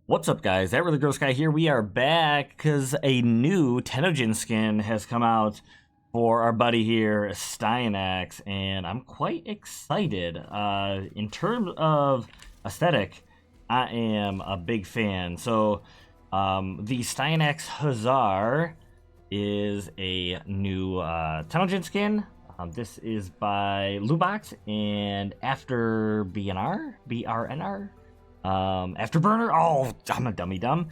What's up, guys? That really gross guy here. We are back because a new Tenogen skin has come out for our buddy here, Styanax, and I'm quite excited. In terms of aesthetic, I am a big fan. So, the Styanax Huzarr is a new Tenogen skin. This is by Lubox and After BRNR. Afterburner. Oh, I'm a dummy dumb.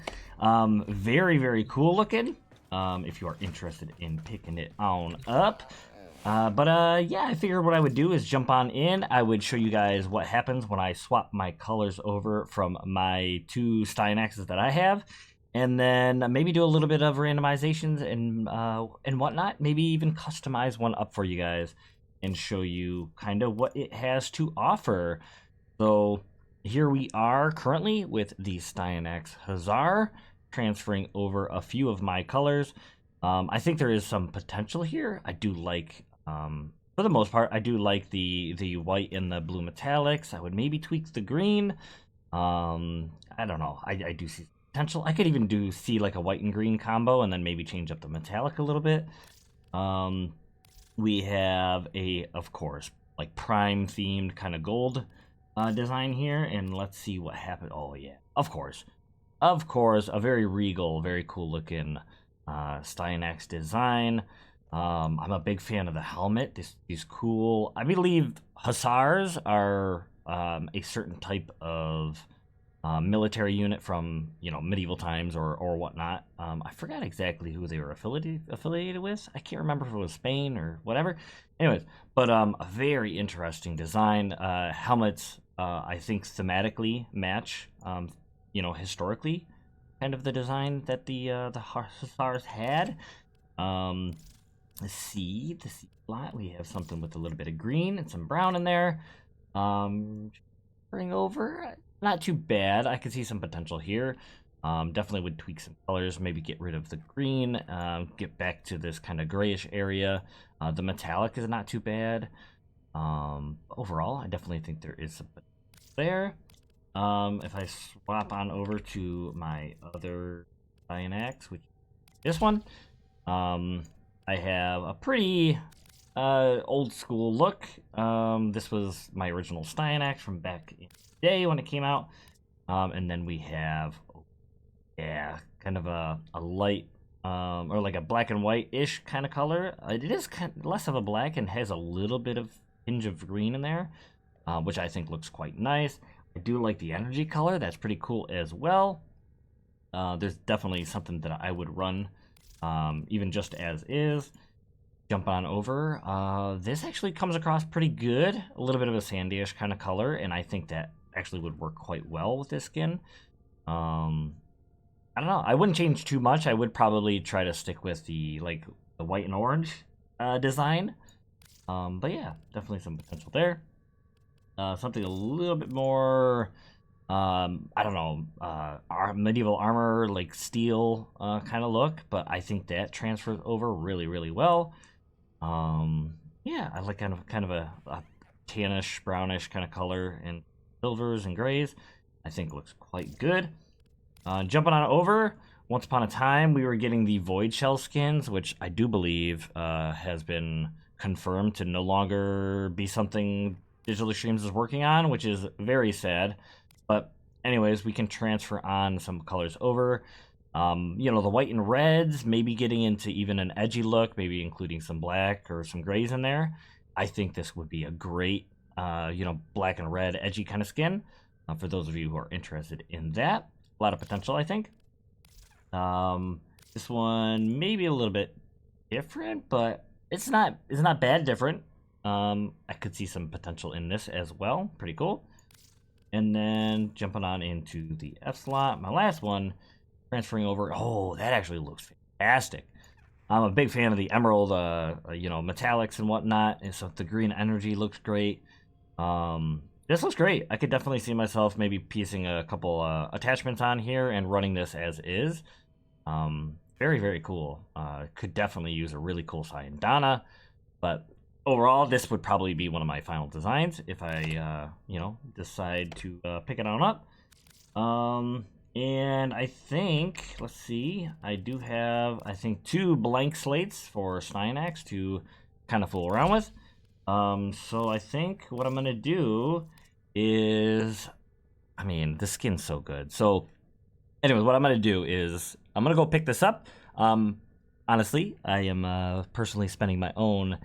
Very cool looking. If you are interested in picking it on up. Yeah, I figured what I would do is jump on in. I would show you guys what happens when I swap my colors over from my two Styanaxes that I have, and then maybe do a little bit of randomizations and whatnot. Maybe even customize one up for you guys and show you kind of what it has to offer. So here we are currently with the Styanax Huzarr, transferring over a few of my colors. I think there is some potential here. I do like, for the most part, I do like the white and the blue metallics. I would maybe tweak the green. I don't know. I do see potential. I could even see like a white and green combo and then maybe change up the metallic a little bit. We have of course, like prime themed kind of gold design here, and let's see what happened. Oh yeah, of course, a very regal, very cool looking Styanax design. I'm a big fan of the helmet. This is cool. I believe Hussars are a certain type of military unit from medieval times or whatnot. I forgot exactly who they were affiliated with. I can't remember if it was Spain or whatever. Anyways, but a very interesting design. Helmets, I think thematically match, historically, kind of the design that the Hussars had. Let's see the C slot. We have something with a little bit of green and some brown in there. Bring over, not too bad. I could see some potential here. Definitely would tweak some colors, maybe get rid of the green, get back to this kind of grayish area. The metallic is not too bad. Overall, I definitely think there is some there. If I swap on over to my other Styanax, which is this one, I have a pretty old school look. This was my original Styanax from back in the day when it came out. And then we have, kind of a light, or like a black and white-ish kind of color. It is kind of less of a black and has a little bit of hinge of green in there, which I think looks quite nice. I do like the energy color. That's pretty cool as well. There's definitely something that I would run, even just as is. Jump on over. This actually comes across pretty good. A little bit of a sandyish kind of color, and I think that actually would work quite well with this skin. I don't know. I wouldn't change too much. I would probably try to stick with the white and orange design. But yeah, definitely some potential there. Something a little bit more, I don't know, medieval armor, like steel kind of look, but I think that transfers over really well. Yeah, I like kind of a tannish, brownish kind of color and silvers and grays. I think looks quite good. Jumping on over, once upon a time we were getting the Void Shell skins, which I do believe has been confirmed to no longer be something Digital Extremes is working on, which is very sad. But anyways, we can transfer on some colors over. The white and reds, maybe getting into even an edgy look, maybe including some black or some grays in there. I think this would be a great, black and red edgy kind of skin for those of you who are interested in that. A lot of potential, I think. This one maybe a little bit different, but it's not bad different. I could see some potential in this as well. Pretty cool. And then jumping on into the F slot, my last one, transferring over. Oh, that actually looks fantastic. I'm a big fan of the emerald, metallics and whatnot, and so the green energy looks great. This looks great. I could definitely see myself maybe piecing a couple attachments on here and running this as is. Very cool. Could definitely use a really cool Syandana, but overall, this would probably be one of my final designs if I, decide to pick it on up. And I think, let's see, I do have, I think, 2 blank slates for Styanax to kind of fool around with. So I think what I'm going to do is, I mean, the skin's so good. So anyways, what I'm going to do is I'm going to go pick this up. Honestly, I am personally spending my own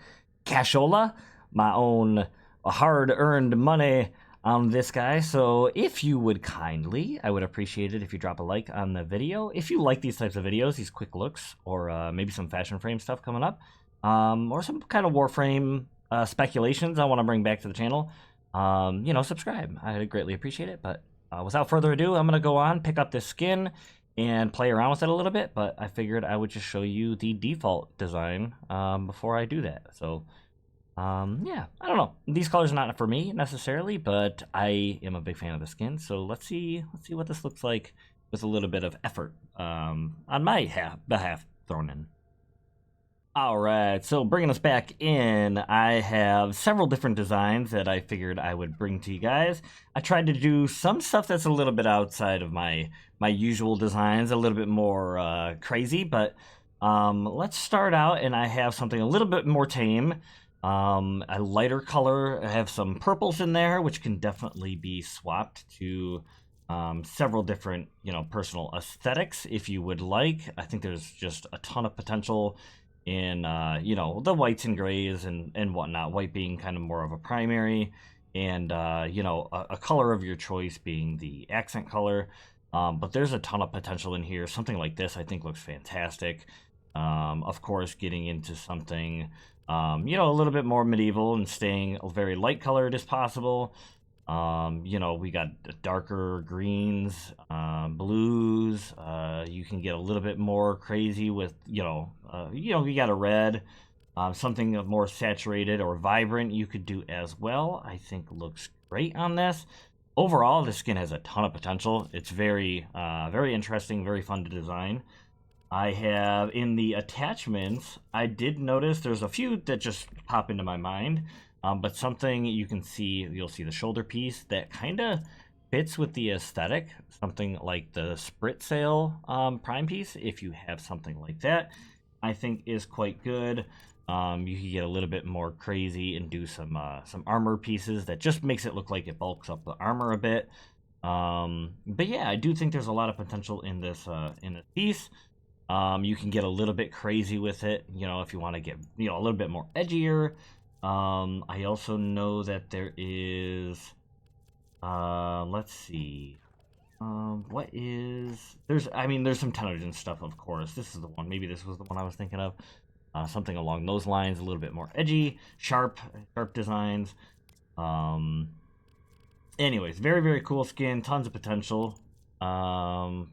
cashola, my own hard-earned money on this guy. So if you would kindly, I would appreciate it if you drop a like on the video. If you like these types of videos, these quick looks, or maybe some fashion frame stuff coming up, or some kind of Warframe speculations I want to bring back to the channel, subscribe. I'd greatly appreciate it. But without further ado, I'm going to go on, pick up this skin, and play around with it a little bit. But I figured I would just show you the default design before I do that. So yeah, I don't know. These colors are not for me necessarily, but I am a big fan of the skin. So let's see what this looks like with a little bit of effort on my behalf thrown in. All right, so bringing us back in, I have several different designs that I figured I would bring to you guys. I tried to do some stuff that's a little bit outside of my usual designs, a little bit more crazy, but let's start out, and I have something a little bit more tame. A lighter color. I have some purples in there, which can definitely be swapped to several different, personal aesthetics if you would like. I think there's just a ton of potential in, the whites and grays and whatnot. White being kind of more of a primary, and, a color of your choice being the accent color. But there's a ton of potential in here. Something like this I think looks fantastic. Of course, getting into something a little bit more medieval and staying very light colored as possible. We got darker greens, blues. You can get a little bit more crazy with, you got a red, something more saturated or vibrant you could do as well. I think looks great on this. Overall, this skin has a ton of potential. It's very, very interesting, very fun to design. I have in the attachments, I did notice there's a few that just pop into my mind, but something you'll see the shoulder piece that kind of fits with the aesthetic, something like the Sprit Sail prime piece. If you have something like that, I think is quite good. You can get a little bit more crazy and do some armor pieces that just makes it look like it bulks up the armor a bit. But yeah, I do think there's a lot of potential in this piece. You can get a little bit crazy with it, if you want to get, a little bit more edgier. I also know that there is, let's see, there's some Tenogen stuff, of course. This is the one, maybe this was the one I was thinking of. Something along those lines, a little bit more edgy, sharp designs. Anyways, very, very cool skin, tons of potential. Yeah.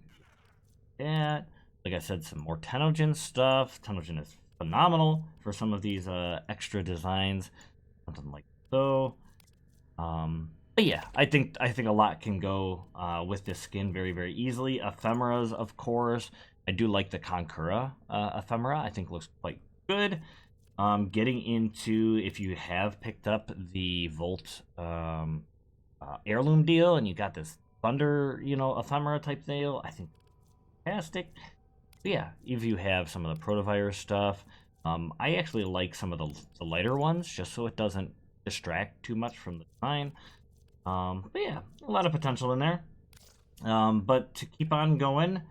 Like I said, some more Tenogen stuff. Tenogen is phenomenal for some of these extra designs, something like so. But yeah, I think a lot can go with this skin very, very easily. Ephemeras, of course. I do like the Conqueror ephemera. I think looks quite good. Getting into, if you have picked up the Volt heirloom deal and you got this Thunder, ephemera type deal, I think fantastic. But yeah, if you have some of the Protovirus stuff, I actually like some of the lighter ones just so it doesn't distract too much from the design. But yeah, a lot of potential in there. But to keep on going,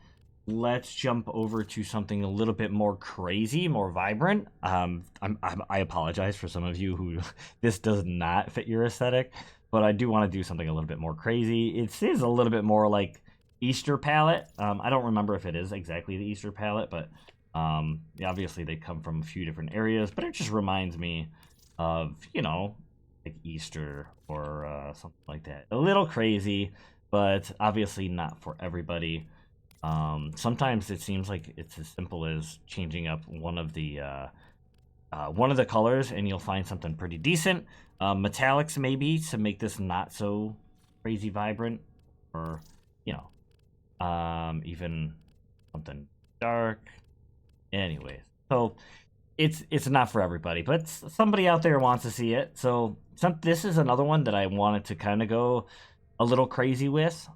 let's jump over to something a little bit more crazy, more vibrant. I apologize for some of you who this does not fit your aesthetic, but I do want to do something a little bit more crazy. It is a little bit more like Easter palette. I don't remember if it is exactly the Easter palette, but obviously they come from a few different areas, but it just reminds me of, like Easter or something like that. A little crazy, but obviously not for everybody. Sometimes it seems like it's as simple as changing up one of the colors and you'll find something pretty decent. Metallics maybe to make this not so crazy vibrant, or even something dark. Anyways, so it's not for everybody, but somebody out there wants to see it. So this is another one that I wanted to kind of go a little crazy with.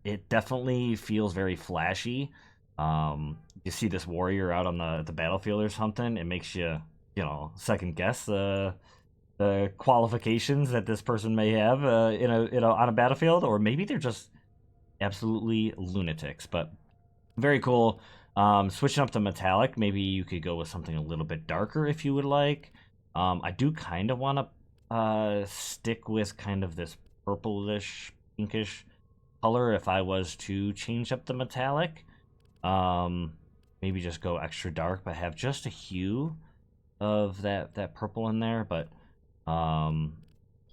It definitely feels very flashy. You see this warrior out on the battlefield or something, it makes you, second guess the qualifications that this person may have on a battlefield, or maybe they're just absolutely lunatics. But very cool. Switching up to metallic, maybe you could go with something a little bit darker if you would like. I do kind of want to stick with kind of this purplish, pinkish color if I was to change up the metallic. Maybe just go extra dark, but have just a hue of that purple in there. But I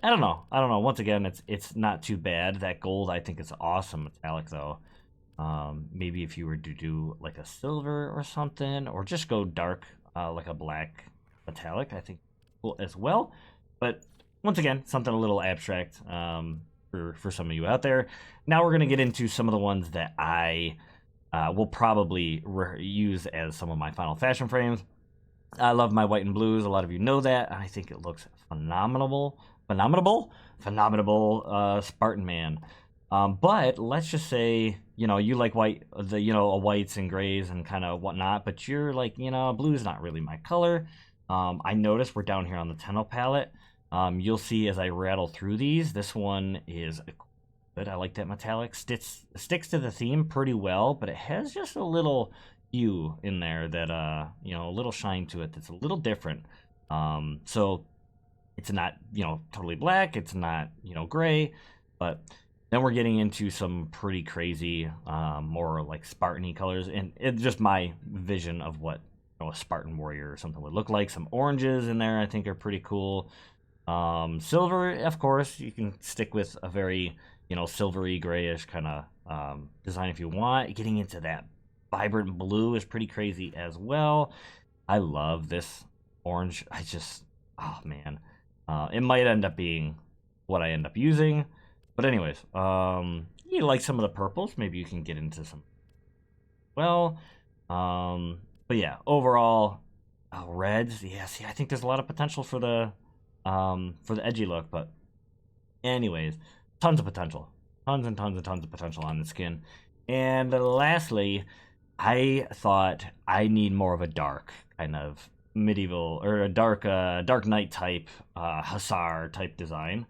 don't know. Once again, it's not too bad. That gold, I think, is awesome metallic though. Maybe if you were to do like a silver or something, or just go dark, like a black metallic, I think cool as well. But once again, something a little abstract for some of you out there. Now we're gonna get into some of the ones that I will probably use as some of my final fashion frames. I love my white and blues. A lot of you know that. I think it looks phenomenal, Spartan Man. But let's just say, you like white, whites and grays and kind of whatnot, but you're like, blue's not really my color. I noticed we're down here on the Tenno palette. You'll see as I rattle through these, this one is good. I like that metallic. Sticks to the theme pretty well, but it has just a little hue in there that, a little shine to it that's a little different. So it's not, totally black. It's not, gray, but then we're getting into some pretty crazy, more like Spartan-y colors, and it's just my vision of what a Spartan warrior or something would look like. Some oranges in there I think are pretty cool. Silver, of course, you can stick with a very, silvery grayish kind of design if you want. Getting into that vibrant blue is pretty crazy as well. I love this orange. Oh man, it might end up being what I end up using. But anyways, you like some of the purples, maybe you can get into some. Well, but yeah, overall, reds. Yeah, see, I think there's a lot of potential for the edgy look. But anyways, tons of potential, tons and tons and tons of potential on the skin. And lastly, I thought I need more of a dark kind of medieval or a dark knight type Huzarr type design.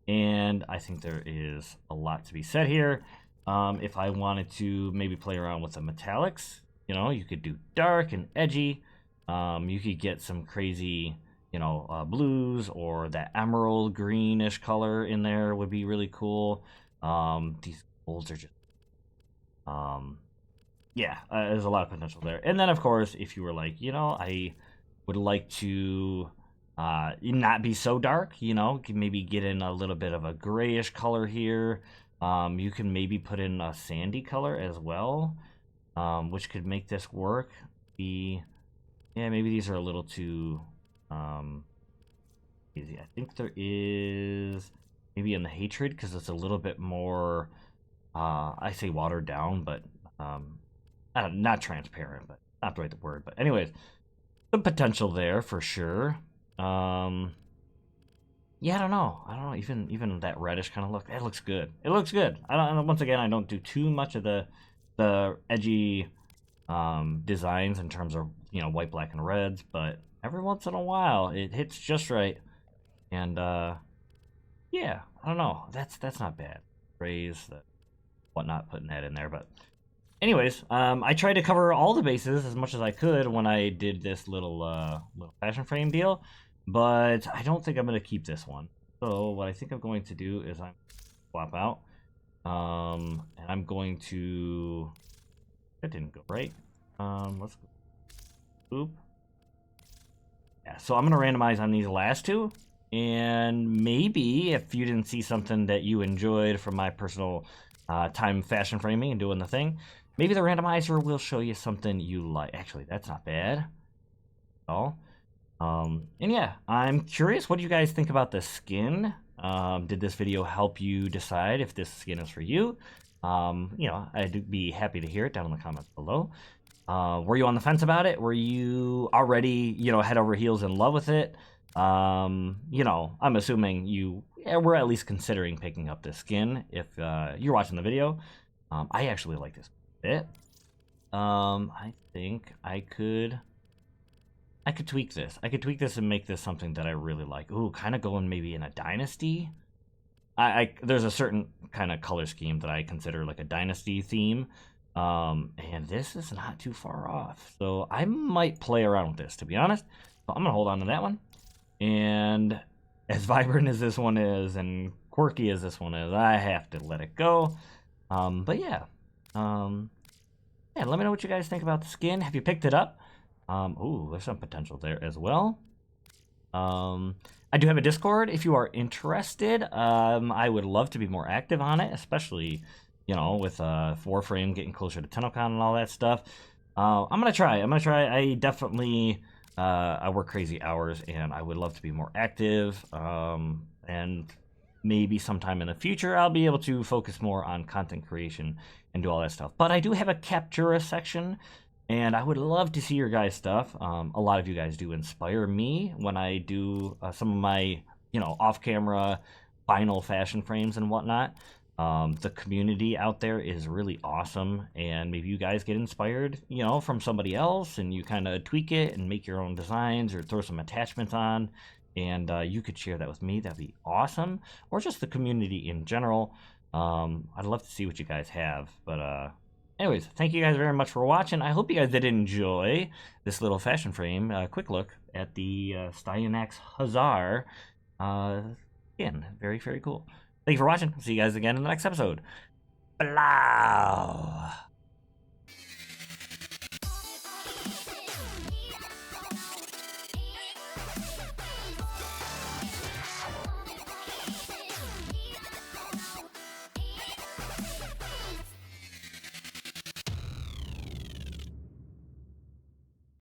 And I think there is a lot to be said here. If I wanted to maybe play around with the metallics, you could do dark and edgy. You could get some crazy, blues, or that emerald greenish color in there would be really cool. These golds are just, yeah, there's a lot of potential there. And then, of course, if you were like, I would like to not be so dark, maybe get in a little bit of a grayish color here. You can maybe put in a sandy color as well, which could make this work. Yeah, maybe these are a little too easy. I think there is maybe in the hatred, because it's a little bit more, I say watered down, but not transparent, but not the right word. But anyways, the potential there for sure. Yeah, I don't know. Even that reddish kind of look. It looks good. It looks good. Once again, I don't do too much of the edgy designs in terms of white, black, and reds, but every once in a while it hits just right. And yeah, I don't know. That's not bad. Raise the whatnot, putting that in there, but. Anyways, I tried to cover all the bases as much as I could when I did this little fashion frame deal, but I don't think I'm going to keep this one. So what I think I'm going to do is I'm swap out, and I'm going to. That didn't go right. Let's go. Oop. Yeah. So I'm going to randomize on these last two, and maybe if you didn't see something that you enjoyed from my personal time fashion framing and doing the thing. Maybe the randomizer will show you something you like. Actually, that's not bad at all. And yeah, I'm curious, what do you guys think about the skin? Did this video help you decide if this skin is for you? I'd be happy to hear it down in the comments below. Were you on the fence about it? Were you already, head over heels in love with it? I'm assuming you yeah, we're at least considering picking up this skin. If you're watching the video, I actually like this a bit. I think I could tweak this. I could tweak this and make this something that I really like. Ooh, kind of going maybe in a dynasty. There's a certain kind of color scheme that I consider like a dynasty theme. And this is not too far off. So I might play around with this, to be honest. So I'm gonna hold on to that one. And as vibrant as this one is and quirky as this one is, I have to let it go. But yeah. Yeah, let me know what you guys think about the skin. Have you picked it up? Ooh, there's some potential there as well. I do have a Discord if you are interested. I would love to be more active on it, especially, you know, with Warframe getting closer to TennoCon and all that stuff. I'm gonna try. I definitely I work crazy hours, and I would love to be more active. And maybe sometime in the future, I'll be able to focus more on content creation and do all that stuff. But I do have a Captura section, and I would love to see your guys' stuff. A lot of you guys do inspire me when I do some of my, you know, off-camera final fashion frames and whatnot. The community out there is really awesome, and maybe you guys get inspired, you know, from somebody else, and you kind of tweak it and make your own designs or throw some attachments on, and you could share that with me. That'd be awesome. Or just the community in general. I'd love to see what you guys have, but anyways, thank you guys very much for watching. I hope you guys did enjoy this little fashion frame. Quick look at the Styanax Huzarr. Again, very, very cool. Thank you for watching. See you guys again in the next episode. Blah.